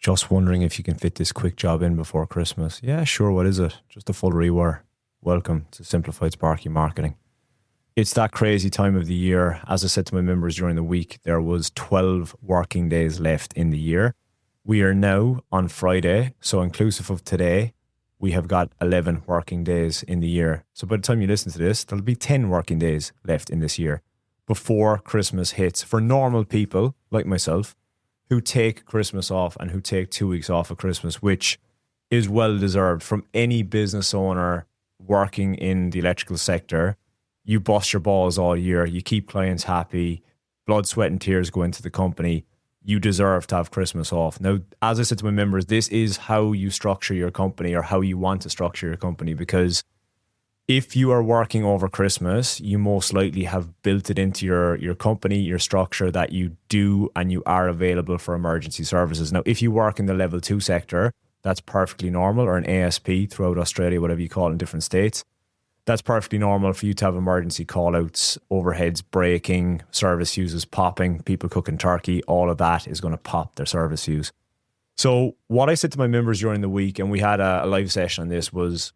Just wondering if you can fit this quick job in before Christmas. Yeah, sure. What is it? Just a full rewire. Welcome to Simplified Sparky Marketing. It's that crazy time of the year. As I said to my members during the week, there was 12 working days left in the year. We are now on Friday, so inclusive of today, we have got 11 working days in the year. So by the time you listen to this, there'll be 10 working days left in this year before Christmas hits. For normal people like myself who take Christmas off and who take 2 weeks off of Christmas, which is well deserved from any business owner working in the electrical sector. You bust your balls all year. You keep clients happy. Blood, sweat and tears go into the company. You deserve to have Christmas off. Now, as I said to my members, this is how you structure your company or how you want to structure your company, because if you are working over Christmas, you most likely have built it into your company, your structure, that you do and you are available for emergency services. Now, if you work in the level 2 sector, that's perfectly normal, or an ASP throughout Australia, whatever you call it in different states. That's perfectly normal for you to have emergency call-outs, overheads breaking, service fuses popping, people cooking turkey. All of that is going to pop their service fuse. So what I said to my members during the week, and we had a live session on this, was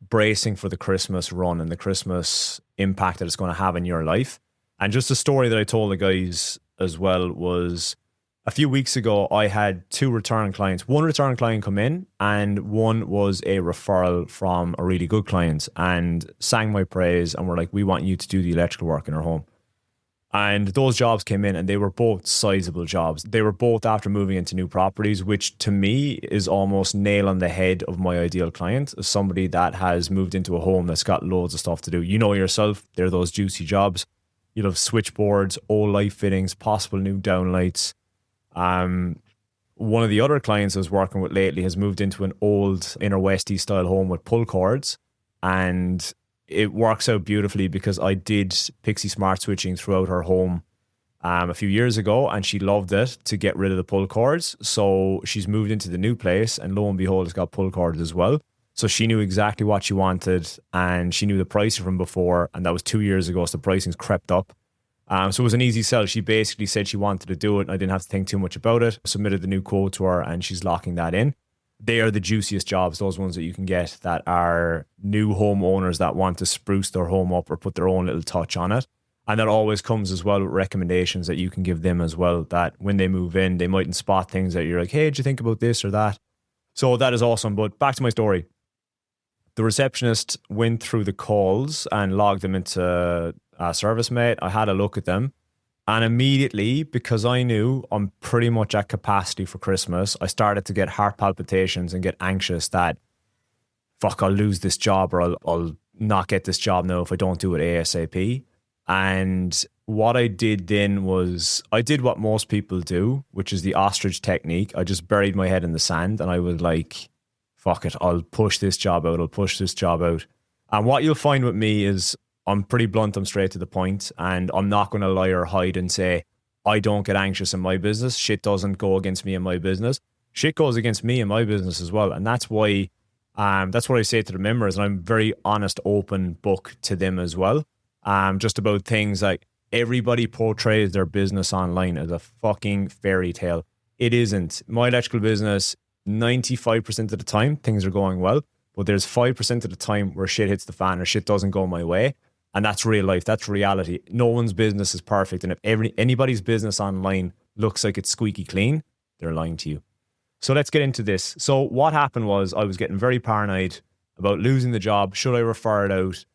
bracing for the Christmas run and the Christmas impact that it's going to have in your life. And just a story that I told the guys as well was, a few weeks ago, I had 2 return clients. One return client come in and one was a referral from a really good client and sang my praise and were like, we want you to do the electrical work in our home. And those jobs came in and they were both sizable jobs. They were both after moving into new properties, which to me is almost nail on the head of my ideal client, as somebody that has moved into a home that's got loads of stuff to do. You know yourself, they're those juicy jobs. You'll have switchboards, old light fittings, possible new downlights. One of the other clients I was working with lately has moved into an old inner westie style home with pull cords, and it works out beautifully because I did Pixie Smart switching throughout her home a few years ago, and she loved it to get rid of the pull cords. So she's moved into the new place, and lo and behold, it's got pull cords as well. So she knew exactly what she wanted, and she knew the pricing from before, and that was 2 years ago, so the pricing's crept up. So it was an easy sell. She basically said she wanted to do it, and I didn't have to think too much about it. I submitted the new quote to her, and she's locking that in. They are the juiciest jobs, those ones that you can get, that are new homeowners that want to spruce their home up or put their own little touch on it. And that always comes as well with recommendations that you can give them as well, that when they move in, they mightn't spot things that you're like, hey, did you think about this or that? So that is awesome. But back to my story. The receptionist went through the calls and logged them into ServiceMate. I had a look at them, and immediately, because I knew I'm pretty much at capacity for Christmas, I started to get heart palpitations and get anxious that, fuck, I'll lose this job, or I'll not get this job now if I don't do it ASAP. And what I did then was, I did what most people do, which is the ostrich technique. I just buried my head in the sand, and I was like, fuck it, I'll push this job out. And what you'll find with me is, I'm pretty blunt, I'm straight to the point, and I'm not going to lie or hide and say, I don't get anxious in my business. Shit doesn't go against me in my business. Shit goes against me in my business as well. And that's why, that's what I say to the members. And I'm very honest, open book to them as well. Just about things like, everybody portrays their business online as a fucking fairy tale. It isn't. My electrical business, 95% of the time, things are going well. But there's 5% of the time where shit hits the fan or shit doesn't go my way. And that's real life. That's reality. No one's business is perfect. And if anybody's business online looks like it's squeaky clean, they're lying to you. So let's get into this. So what happened was, I was getting very paranoid about losing the job. Should I refer it out?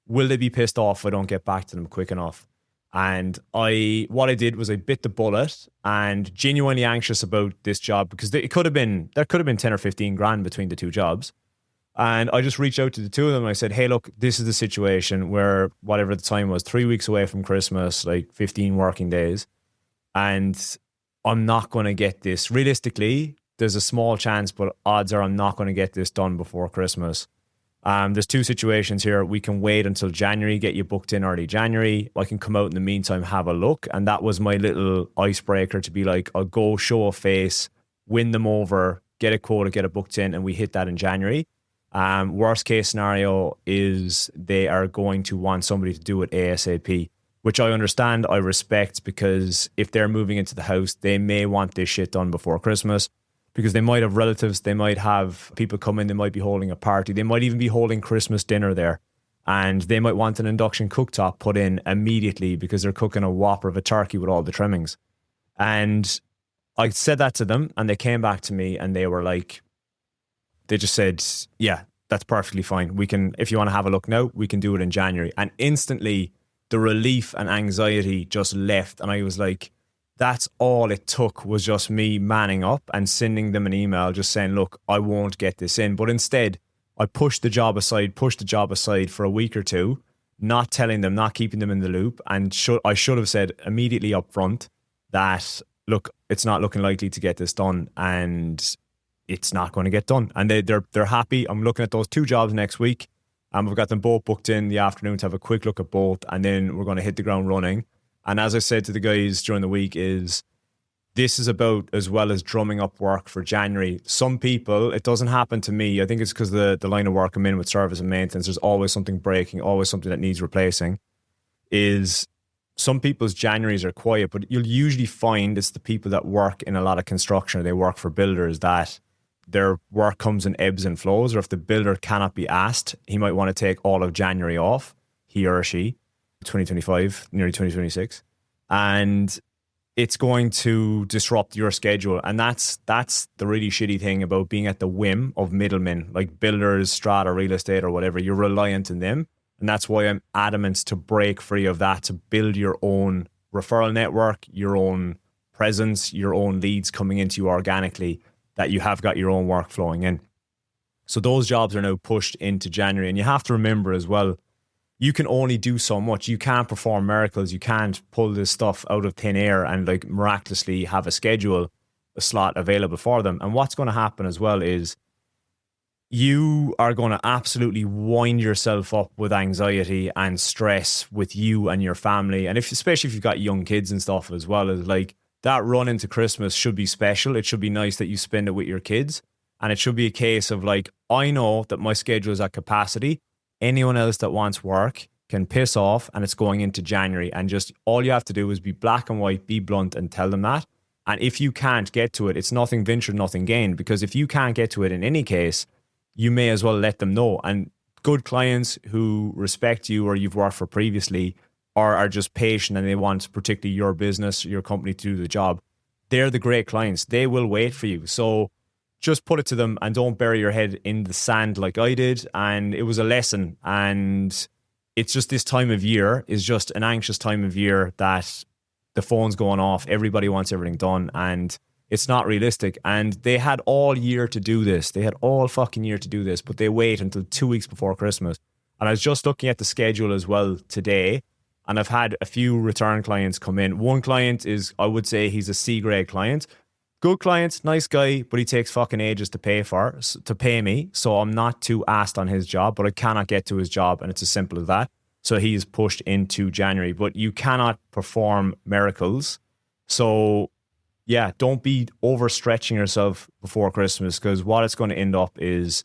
Will they be pissed off if I don't get back to them quick enough? And what I did was I bit the bullet, and genuinely anxious about this job, because there could have been 10 or 15 grand between the 2 jobs. And I just reached out to the 2 of them. And I said, hey, look, this is the situation where whatever the time was, 3 weeks away from Christmas, like 15 working days. And I'm not going to get this. Realistically, there's a small chance, but odds are I'm not going to get this done before Christmas. There's 2 situations here. We can wait until January, get you booked in early January. I can come out in the meantime, have a look. And that was my little icebreaker to be like, I'll go show a face, win them over, get a quota, get it booked in, and we hit that in January. Worst case scenario is they are going to want somebody to do it ASAP, which I understand, I respect, because if they're moving into the house, they may want this shit done before Christmas. because they might have relatives, they might have people come in, they might be holding a party, they might even be holding Christmas dinner there. And they might want an induction cooktop put in immediately because they're cooking a whopper of a turkey with all the trimmings. And I said that to them and they came back to me and they were like, they just said, yeah, that's perfectly fine. We can, if you want to have a look now, we can do it in January. And instantly the relief and anxiety just left. And I was like, that's all it took, was just me manning up and sending them an email just saying, look, I won't get this in. But instead, I pushed the job aside for a week or two, not telling them, not keeping them in the loop. And I should have said immediately up front that, look, it's not looking likely to get this done and it's not going to get done. And they're happy. I'm looking at those 2 jobs next week. We've got them both booked in the afternoon to have a quick look at both, and then we're going to hit the ground running. And as I said to the guys during the week, this is about as well as drumming up work for January. Some people, it doesn't happen to me. I think it's because the line of work I'm in with service and maintenance, there's always something breaking, always something that needs replacing. Is some people's Januaries are quiet, but you'll usually find it's the people that work in a lot of construction or they work for builders that their work comes in ebbs and flows, or if the builder cannot be asked, he might want to take all of January off, he or she, 2025, nearly 2026. And it's going to disrupt your schedule. And that's the really shitty thing about being at the whim of middlemen, like builders, strata, real estate, or whatever. You're reliant on them. And that's why I'm adamant to break free of that, to build your own referral network, your own presence, your own leads coming into you organically, that you have got your own work flowing in. So those jobs are now pushed into January. And you have to remember as well, you can only do so much. You can't perform miracles. You can't pull this stuff out of thin air and like miraculously have a slot available for them. And what's going to happen as well is you are going to absolutely wind yourself up with anxiety and stress with you and your family. And especially if you've got young kids and stuff as well, is like, that run into Christmas should be special. It should be nice that you spend it with your kids. And it should be a case of like, I know that my schedule is at capacity. Anyone else that wants work can piss off, and it's going into January. And just all you have to do is be black and white, be blunt, and tell them that. And if you can't get to it, it's nothing ventured, nothing gained. Because if you can't get to it in any case, you may as well let them know. And good clients who respect you or you've worked for previously, or are just patient and they want particularly your business, your company to do the job, they're the great clients. They will wait for you. So just put it to them and don't bury your head in the sand like I did. And it was a lesson. And it's just this time of year is just an anxious time of year that the phone's going off. Everybody wants everything done and it's not realistic. And they had all year to do this. They had all fucking year to do this, but they wait until 2 weeks before Christmas. And I was just looking at the schedule as well today. And I've had a few return clients come in. One client is, I would say he's a C-grade client. Good client, nice guy, but he takes fucking ages to pay me. So I'm not too asked on his job, but I cannot get to his job. And it's as simple as that. So he is pushed into January. But you cannot perform miracles. So yeah, don't be overstretching yourself before Christmas, because what it's going to end up is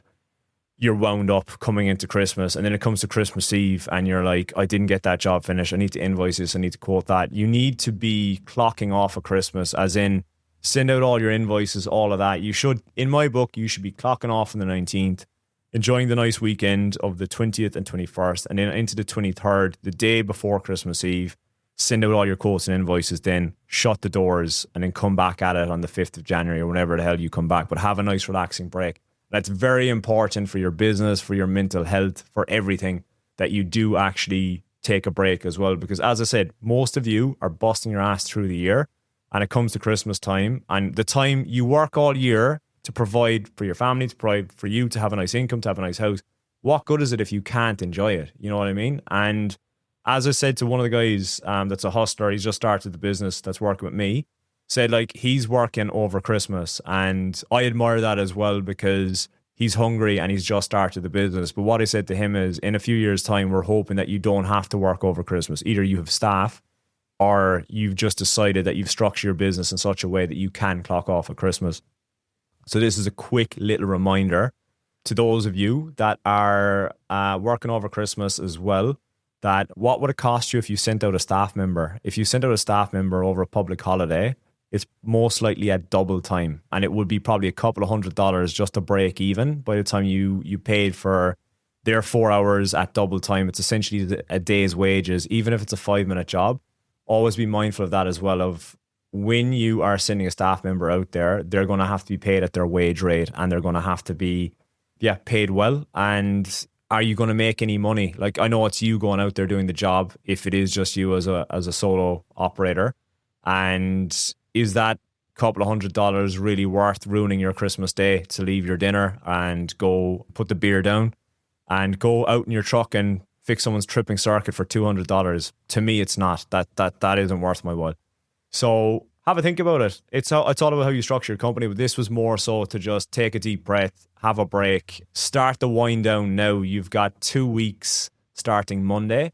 you're wound up coming into Christmas, and then it comes to Christmas Eve and you're like, I didn't get that job finished. I need to invoice this. I need to quote that. You need to be clocking off of Christmas, as in send out all your invoices, all of that. You should, in my book, you should be clocking off on the 19th, enjoying the nice weekend of the 20th and 21st, and then into the 23rd, the day before Christmas Eve. Send out all your quotes and invoices, then shut the doors, and then come back at it on the 5th of January or whenever the hell you come back. But have a nice relaxing break. That's very important for your business, for your mental health, for everything, that you do actually take a break as well. Because as I said, most of you are busting your ass through the year, and it comes to Christmas time, and the time you work all year to provide for your family, to provide for you, to have a nice income, to have a nice house. What good is it if you can't enjoy it? You know what I mean? And as I said to one of the guys that's a hustler, he's just started the business that's working with me, said like he's working over Christmas, and I admire that as well, because he's hungry and he's just started the business. But what I said to him is, in a few years' time, we're hoping that you don't have to work over Christmas. Either you have staff, or you've just decided that you've structured your business in such a way that you can clock off at Christmas. So this is a quick little reminder to those of you that are working over Christmas as well, that what would it cost you if you sent out a staff member? If you sent out a staff member over a public holiday, it's most likely at double time. And it would be probably a couple of $100 just to break even by the time you paid for their 4 hours at double time. It's essentially a day's wages, even if it's a 5-minute job. Always be mindful of that as well, of when you are sending a staff member out there, they're going to have to be paid at their wage rate, and they're going to have to be, paid well. And are you going to make any money? Like, I know it's you going out there doing the job, if it is just you as a solo operator. And is that couple of $100 really worth ruining your Christmas day to leave your dinner and go put the beer down and go out in your truck and fix someone's tripping circuit for $200? To me, it's not. That isn't worth my while. So have a think about it. It's all about how you structure your company, but this was more so to just take a deep breath, have a break, start the wind down now. You've got 2 weeks starting Monday,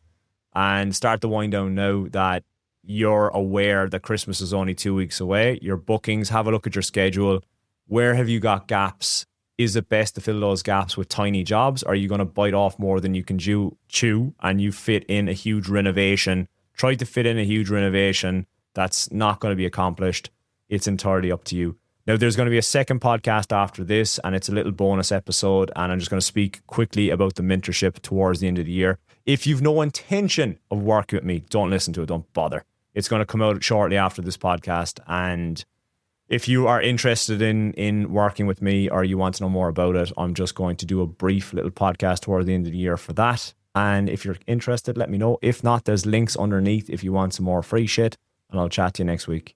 and start the wind down now that you're aware that Christmas is only 2 weeks away. Your bookings, have a look at your schedule. Where have you got gaps? Is it best to fill those gaps with tiny jobs? Or are you going to bite off more than you can chew and you fit in a huge renovation? Try to fit in a huge renovation that's not going to be accomplished. It's entirely up to you. Now, there's going to be a second podcast after this, and it's a little bonus episode, and I'm just going to speak quickly about the mentorship towards the end of the year. If you've no intention of working with me, don't listen to it. Don't bother. It's going to come out shortly after this podcast, and if you are interested in working with me or you want to know more about it, I'm just going to do a brief little podcast toward the end of the year for that. And if you're interested, let me know. If not, there's links underneath if you want some more free shit, and I'll chat to you next week.